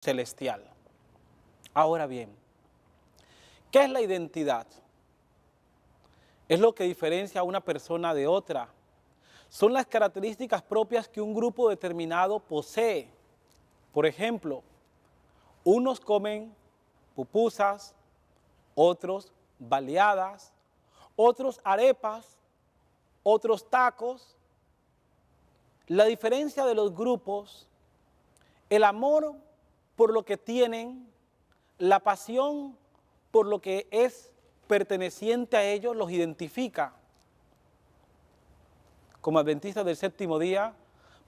celestial. Ahora bien, ¿qué es la identidad? Es lo que diferencia a una persona de otra. Son las características propias que un grupo determinado posee. Por ejemplo, unos comen pupusas, otros baleadas, otros arepas, otros tacos. La diferencia de los grupos, el amor por lo que tienen, la pasión por lo que es perteneciente a ellos los identifica. Como adventistas del séptimo día,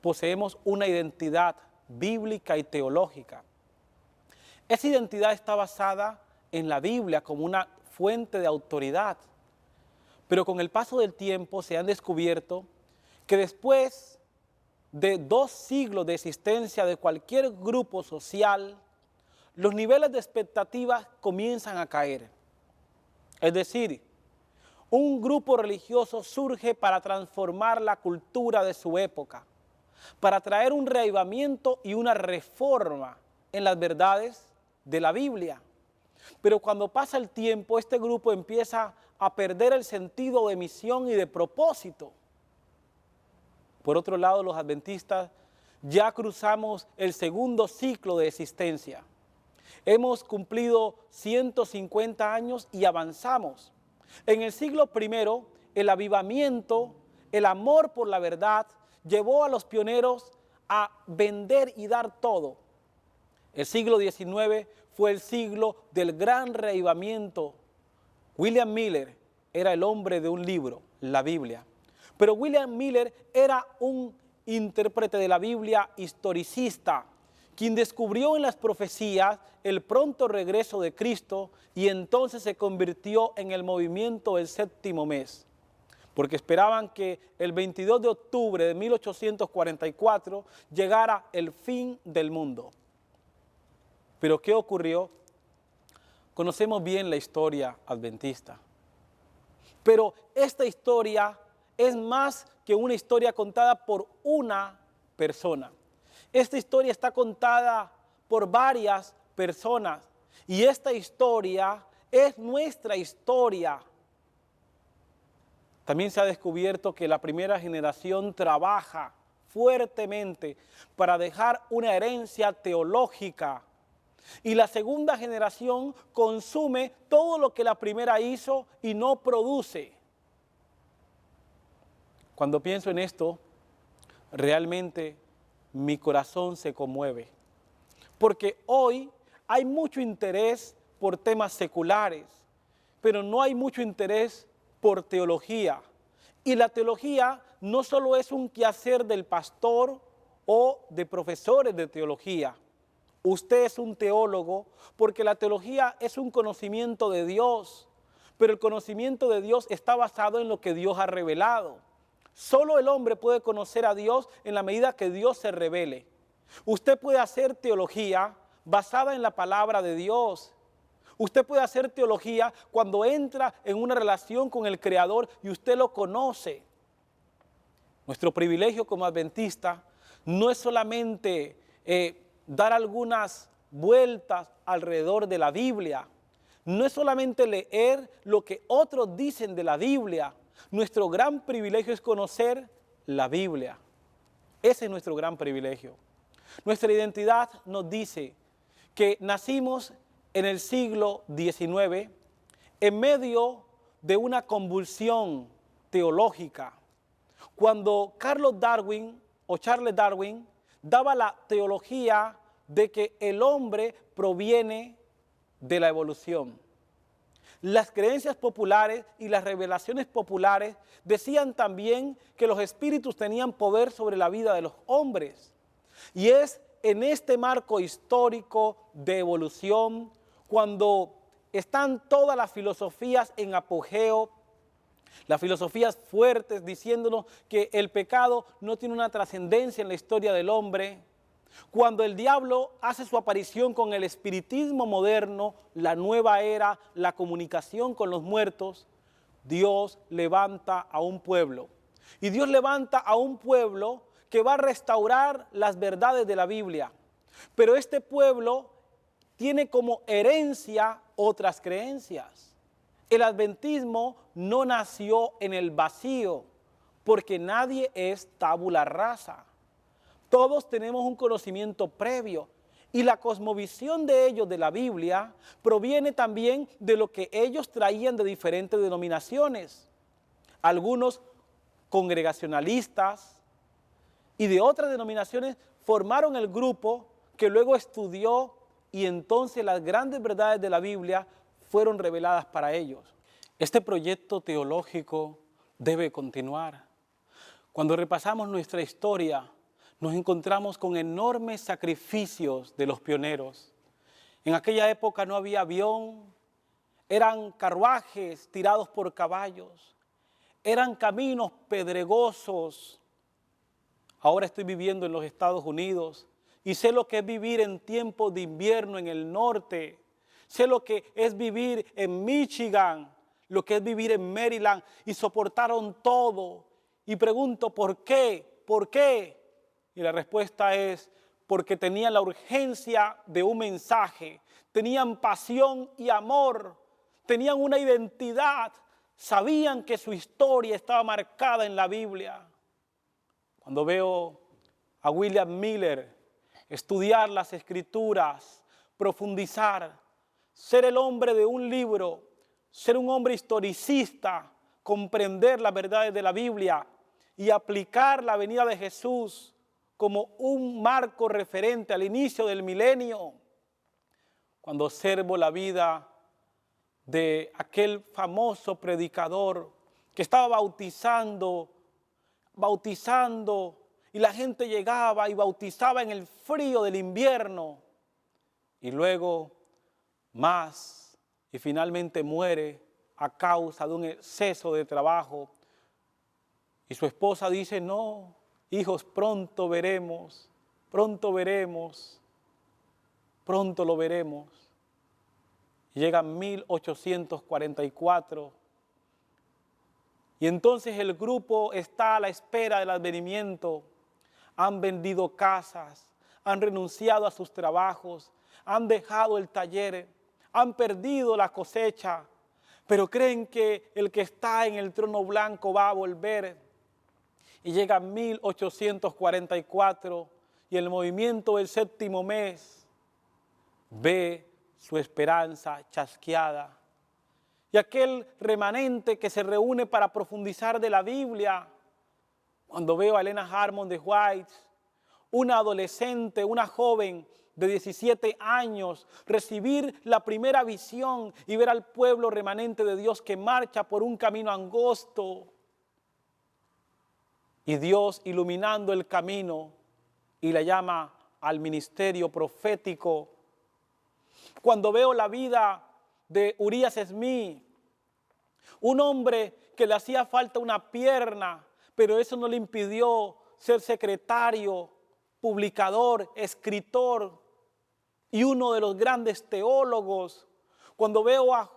poseemos una identidad bíblica y teológica. Esa identidad está basada en la Biblia como una fuente de autoridad. Pero con el paso del tiempo se han descubierto que después de 2 siglos de existencia de cualquier grupo social, los niveles de expectativas comienzan a caer. Es decir, un grupo religioso surge para transformar la cultura de su época, para traer un reavivamiento y una reforma en las verdades de la Biblia. Pero cuando pasa el tiempo, este grupo empieza a perder el sentido de misión y de propósito. Por otro lado, los adventistas ya cruzamos el segundo ciclo de existencia. Hemos cumplido 150 años y avanzamos. En el siglo I, el avivamiento, el amor por la verdad, llevó a los pioneros a vender y dar todo. El siglo XIX fue el siglo del gran reavivamiento. William Miller era el hombre de un libro, la Biblia. Pero William Miller era un intérprete de la Biblia historicista, quien descubrió en las profecías el pronto regreso de Cristo y entonces se convirtió en el movimiento del séptimo mes, porque esperaban que el 22 de octubre de 1844 llegara el fin del mundo. Pero ¿qué ocurrió? Conocemos bien la historia adventista, pero esta historia es más que una historia contada por una persona. Esta historia está contada por varias personas y esta historia es nuestra historia. También se ha descubierto que la primera generación trabaja fuertemente para dejar una herencia teológica y la segunda generación consume todo lo que la primera hizo y no produce. Cuando pienso en esto, realmente mi corazón se conmueve, porque hoy hay mucho interés por temas seculares, pero no hay mucho interés por teología. Y la teología no solo es un quehacer del pastor o de profesores de teología. Usted es un teólogo porque la teología es un conocimiento de Dios, pero el conocimiento de Dios está basado en lo que Dios ha revelado. Solo el hombre puede conocer a Dios en la medida que Dios se revele. Usted puede hacer teología basada en la palabra de Dios. Usted puede hacer teología cuando entra en una relación con el Creador y usted lo conoce. Nuestro privilegio como adventista no es solamente dar algunas vueltas alrededor de la Biblia. No es solamente leer lo que otros dicen de la Biblia. Nuestro gran privilegio es conocer la Biblia. Ese es nuestro gran privilegio. Nuestra identidad nos dice que nacimos en el siglo XIX en medio de una convulsión teológica. Cuando Charles Darwin daba la teología de que el hombre proviene de la evolución. Las creencias populares y las revelaciones populares decían también que los espíritus tenían poder sobre la vida de los hombres. Y es en este marco histórico de evolución cuando están todas las filosofías en apogeo, las filosofías fuertes diciéndonos que el pecado no tiene una trascendencia en la historia del hombre. Cuando el diablo hace su aparición con el espiritismo moderno, la nueva era, la comunicación con los muertos, Dios levanta a un pueblo. Y Dios levanta a un pueblo que va a restaurar las verdades de la Biblia. Pero este pueblo tiene como herencia otras creencias. El adventismo no nació en el vacío, porque nadie es tabula rasa. Todos tenemos un conocimiento previo y la cosmovisión de ellos de la Biblia proviene también de lo que ellos traían de diferentes denominaciones. Algunos congregacionalistas y de otras denominaciones formaron el grupo que luego estudió y entonces las grandes verdades de la Biblia fueron reveladas para ellos. Este proyecto teológico debe continuar. Cuando repasamos nuestra historia, nos encontramos con enormes sacrificios de los pioneros. En aquella época no había avión, eran carruajes tirados por caballos, eran caminos pedregosos. Ahora estoy viviendo en los Estados Unidos y sé lo que es vivir en tiempos de invierno en el norte. Sé lo que es vivir en Michigan, lo que es vivir en Maryland, y soportaron todo. Y pregunto, ¿por qué? ¿Por qué? Y la respuesta es porque tenían la urgencia de un mensaje, tenían pasión y amor, tenían una identidad, sabían que su historia estaba marcada en la Biblia. Cuando veo a William Miller estudiar las Escrituras, profundizar, ser el hombre de un libro, ser un hombre historicista, comprender las verdades de la Biblia y aplicar la venida de Jesús como un marco referente al inicio del milenio. Cuando observo la vida de aquel famoso predicador que estaba bautizando, y la gente llegaba y bautizaba en el frío del invierno, y luego más, y finalmente muere a causa de un exceso de trabajo. Y su esposa dice, no, hijos, pronto lo veremos. Y llega 1844 y entonces el grupo está a la espera del advenimiento. Han vendido casas, han renunciado a sus trabajos, han dejado el taller, han perdido la cosecha, pero creen que el que está en el trono blanco va a volver. Y llega 1844 y el movimiento del séptimo mes ve su esperanza chasqueada. Y aquel remanente que se reúne para profundizar de la Biblia, cuando veo a Elena Harmon de White, una adolescente, una joven de 17 años, recibir la primera visión y ver al pueblo remanente de Dios que marcha por un camino angosto, y Dios iluminando el camino y la llama al ministerio profético. Cuando veo la vida de Urias Smith, un hombre que le hacía falta una pierna, pero eso no le impidió ser secretario, publicador, escritor y uno de los grandes teólogos. Cuando veo a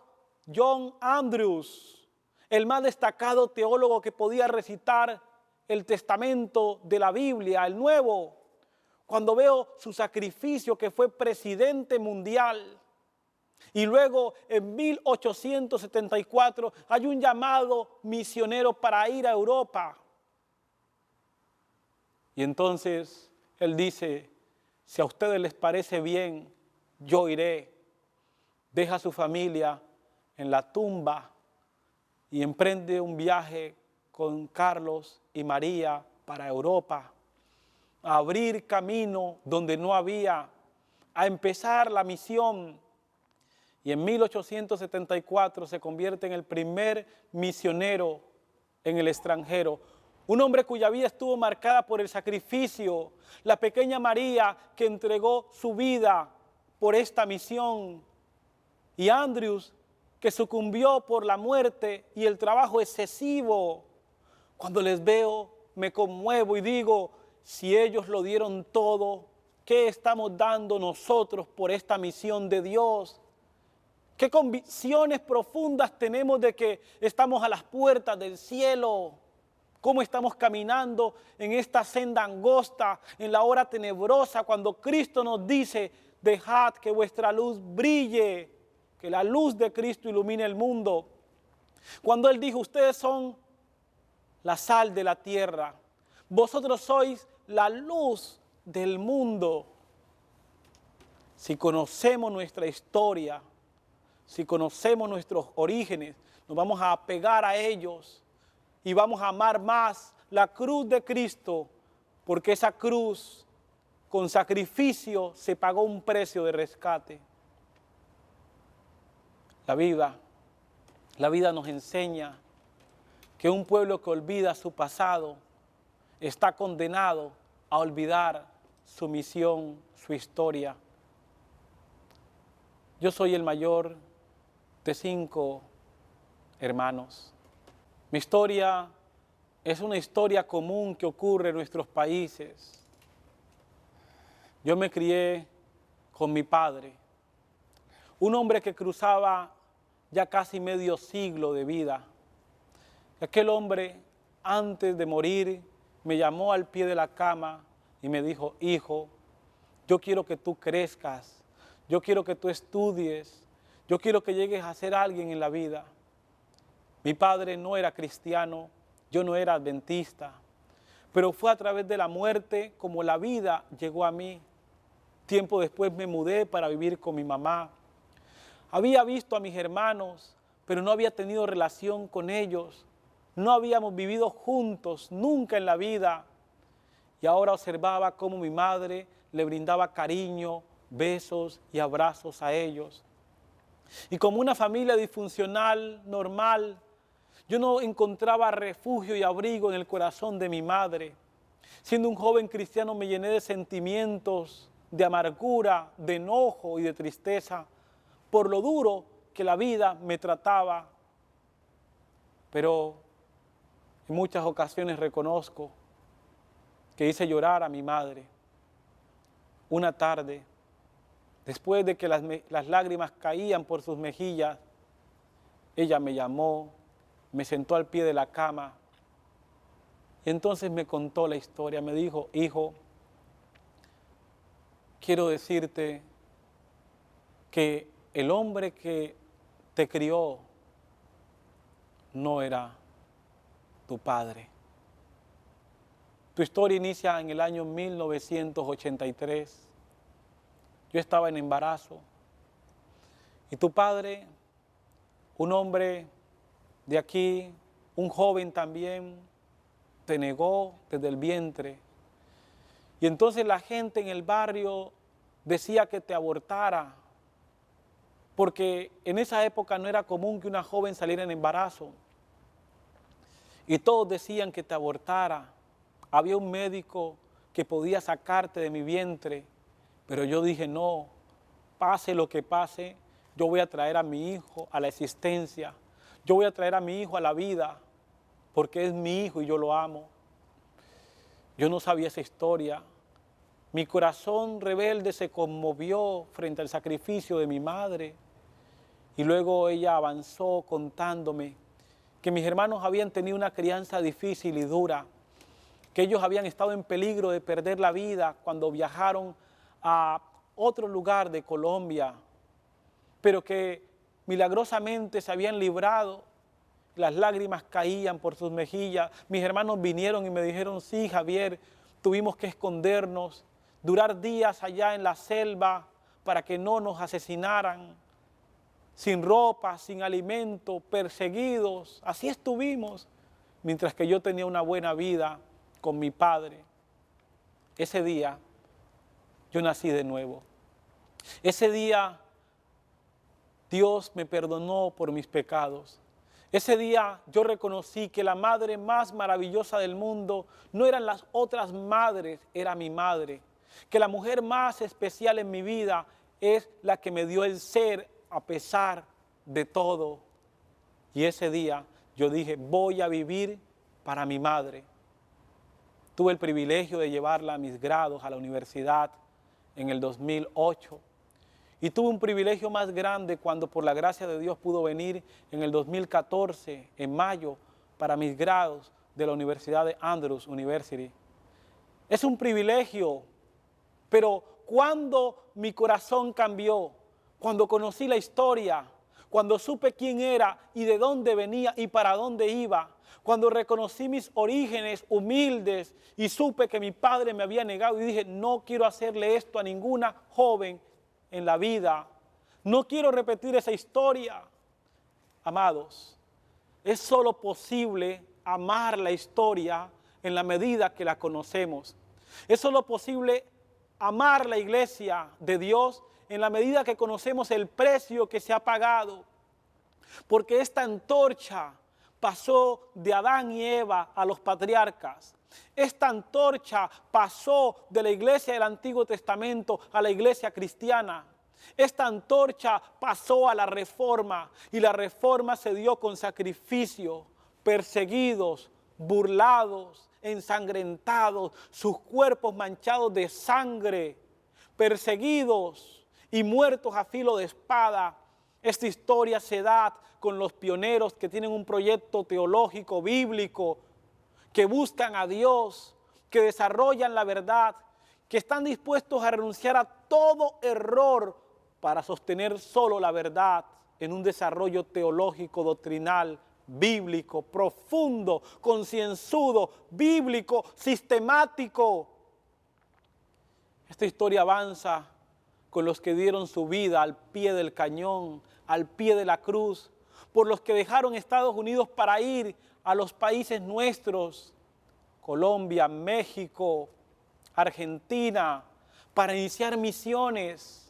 John Andrews, el más destacado teólogo que podía recitar el testamento de la Biblia, el Nuevo. Cuando veo su sacrificio, que fue presidente mundial. Y luego en 1874 hay un llamado misionero para ir a Europa. Y entonces él dice, si a ustedes les parece bien, yo iré. Deja a su familia en la tumba y emprende un viaje con Carlos y María para Europa, a abrir camino donde no había, a empezar la misión. Y en 1874 se convierte en el primer misionero en el extranjero. Un hombre cuya vida estuvo marcada por el sacrificio. La pequeña María que entregó su vida por esta misión. Y Andrews que sucumbió por la muerte y el trabajo excesivo. Cuando les veo me conmuevo y digo, si ellos lo dieron todo, ¿qué estamos dando nosotros por esta misión de Dios? ¿Qué convicciones profundas tenemos de que estamos a las puertas del cielo? cómo estamos caminando en esta senda angosta, en la hora tenebrosa, cuando Cristo nos dice, dejad que vuestra luz brille, que la luz de Cristo ilumine el mundo. Cuando Él dijo, ustedes son la sal de la tierra, vosotros sois la luz del mundo. Si conocemos nuestra historia, si conocemos nuestros orígenes, nos vamos a apegar a ellos y vamos a amar más la cruz de Cristo, porque esa cruz con sacrificio se pagó un precio de rescate. La vida nos enseña que un pueblo que olvida su pasado está condenado a olvidar su misión, su historia. Yo soy el mayor de 5 hermanos. Mi historia es una historia común que ocurre en nuestros países. Yo me crié con mi padre, un hombre que cruzaba ya casi medio siglo de vida. Aquel hombre, antes de morir, me llamó al pie de la cama y me dijo, hijo, yo quiero que tú crezcas, yo quiero que tú estudies, yo quiero que llegues a ser alguien en la vida. Mi padre no era cristiano, yo no era adventista, pero fue a través de la muerte como la vida llegó a mí. Tiempo después me mudé para vivir con mi mamá. Había visto a mis hermanos, pero no había tenido relación con ellos. No habíamos vivido juntos nunca en la vida. Y ahora observaba cómo mi madre le brindaba cariño, besos y abrazos a ellos. Y como una familia disfuncional, normal, yo no encontraba refugio y abrigo en el corazón de mi madre. Siendo un joven cristiano me llené de sentimientos, de amargura, de enojo y de tristeza por lo duro que la vida me trataba. Pero en muchas ocasiones reconozco que hice llorar a mi madre. Una tarde, después de que las lágrimas caían por sus mejillas, ella me llamó, me sentó al pie de la cama y entonces me contó la historia. Me dijo, hijo, quiero decirte que el hombre que te crió no era tu padre. Tu historia inicia en el año 1983. Yo estaba en embarazo y tu padre, un hombre de aquí, un joven también, te negó desde el vientre. Y entonces la gente en el barrio decía que te abortara, porque en esa época no era común que una joven saliera en embarazo. Y todos decían que te abortara. Había un médico que podía sacarte de mi vientre, pero yo dije, no, pase lo que pase, yo voy a traer a mi hijo a la existencia. Yo voy a traer a mi hijo a la vida, porque es mi hijo y yo lo amo. Yo no sabía esa historia. Mi corazón rebelde se conmovió frente al sacrificio de mi madre. Y luego ella avanzó contándome que mis hermanos habían tenido una crianza difícil y dura, que ellos habían estado en peligro de perder la vida cuando viajaron a otro lugar de Colombia, pero que milagrosamente se habían librado. Las lágrimas caían por sus mejillas. Mis hermanos vinieron y me dijeron, sí, Javier, tuvimos que escondernos, durar días allá en la selva para que no nos asesinaran, sin ropa, sin alimento, perseguidos. Así estuvimos, mientras que yo tenía una buena vida con mi padre. Ese día yo nací de nuevo. Ese día Dios me perdonó por mis pecados. Ese día yo reconocí que la madre más maravillosa del mundo no eran las otras madres, era mi madre. Que la mujer más especial en mi vida es la que me dio el ser a pesar de todo. Y ese día yo dije, voy a vivir para mi madre. Tuve el privilegio de llevarla a mis grados a la universidad en el 2008. Y tuve un privilegio más grande cuando por la gracia de Dios pudo venir en el 2014, en mayo, para mis grados, de la Universidad de Andrews University. Es un privilegio, pero cuando mi corazón cambió, cuando conocí la historia, cuando supe quién era y de dónde venía y para dónde iba, cuando reconocí mis orígenes humildes y supe que mi padre me había negado y dije, no quiero hacerle esto a ninguna joven en la vida, no quiero repetir esa historia. Amados, es solo posible amar la historia en la medida que la conocemos. Es solo posible amar la iglesia de Dios en la medida que conocemos el precio que se ha pagado. Porque esta antorcha pasó de Adán y Eva a los patriarcas. Esta antorcha pasó de la iglesia del Antiguo Testamento a la iglesia cristiana. Esta antorcha pasó a la Reforma y la Reforma se dio con sacrificio, perseguidos, burlados, ensangrentados, sus cuerpos manchados de sangre, perseguidos y muertos a filo de espada. Esta historia se da con los pioneros que tienen un proyecto teológico, bíblico, que buscan a Dios, que desarrollan la verdad, que están dispuestos a renunciar a todo error para sostener solo la verdad en un desarrollo teológico, doctrinal, bíblico, profundo, concienzudo, bíblico, sistemático. Esta historia avanza con los que dieron su vida al pie del cañón, al pie de la cruz, por los que dejaron Estados Unidos para ir a los países nuestros, Colombia, México, Argentina, para iniciar misiones.